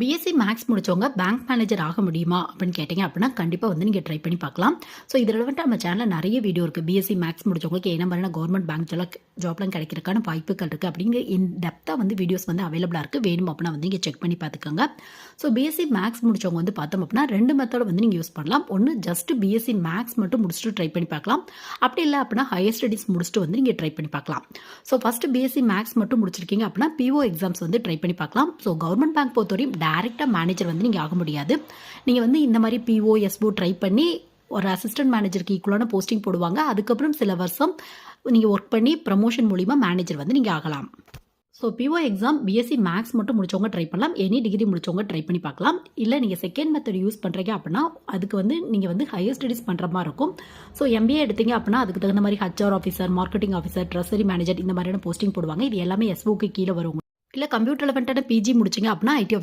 BSc maths முடிச்சவங்க bank manager ஆக முடியுமா அப்படின்னு கேட்டிங்க அப்படின்னா கண்டிப்பாக வந்து நீங்கள் ட்ரை பண்ணி பார்க்கலாம். ஸோ இதில் வந்துட்டு நம்ம சேனலில் நிறைய வீடியோ இருக்குது. பிஎஸ்சி மேக்ஸ் முடிச்சவங்களுக்கு என்ன மாதிரியான கவர்மெண்ட் பேங்க் ஜாப்லாம் கிடைக்கிறதுக்கான வாய்ப்புகள் இருக்குது அப்படிங்கிற டெப்த்தாக வந்து வீடியோஸ் வந்து அவைலபிளாக இருக்குது. வேணும் அப்படின்னா வந்து நீங்கள் செக் பண்ணி பார்த்துக்கோங்க. ஸோ பிஎஸ்சி மேக்ஸ் முடிச்சவங்க வந்து பார்த்தோம் அப்படின்னா 2 மெத்தட் வந்து நீங்கள் யூஸ் பண்ணலாம். ஒன்று ஜஸ்ட் பிஎஸ்சி மேக்ஸ் மட்டும் முடிச்சுட்டு ட்ரை பண்ணி பார்க்கலாம். அப்படி இல்லை அப்படின்னா ஹையர் ஸ்டடீஸ் முடிச்சுட்டு வந்து நீங்கள் ட்ரை பண்ணி பார்க்கலாம். ஸோ ஃபஸ்ட்டு பிஎஸ்சி மேக்ஸ் மட்டும் முடிச்சிருக்கீங்க அப்படின்னா பிஓ எக்ஸாம்ஸ் வந்து ட்ரை பண்ணி பார்க்கலாம். ஸோ கவர்மெண்ட் பேங்க் பொறுத்தவரையும் டைரெக்டாக மேனேஜர் வந்து நீங்கள் ஆக முடியாது. நீங்கள் வந்து இந்த மாதிரி பிஓ எஸ்ஓ ட்ரை பண்ணி ஒரு அசிஸ்டன்ட் மேனேஜருக்கு ஈக்குவலான போஸ்டிங் போடுவாங்க. அதுக்கப்புறம் சில வருஷம் நீங்கள் ஒர்க் பண்ணி ப்ரமோஷன் மூலிமா மேனேஜர் வந்து நீங்கள் ஆகலாம். So PO exam BSc maths மட்டும் முடிச்சவங்க ட்ரை பண்ணலாம். எனி டிகிரி முடிச்சவங்க ட்ரை பண்ணி பார்க்கலாம். இல்லை நீங்கள் செகண்ட் மெத்தட் யூஸ் பண்ணுறீங்க அப்படின்னா அதுக்கு வந்து நீங்கள் வந்து ஹையர் ஸ்டடீஸ் பண்ணுற மாதிரி இருக்கும். ஸோ எம்பிஏ எடுத்தீங்க அப்படின்னா அதுக்கு தகுந்த மாதிரி HR officer, marketing officer, treasury manager இந்த மாதிரியான போஸ்டிங் போடுவாங்க. இது எல்லாமே எஸ்ஓக்கு கீழே வரும். இல்லை கம்ப்யூட்டர் ரிலவெண்ட்டான பிஜி முடிச்சிங்க அப்படின்னா ஐடி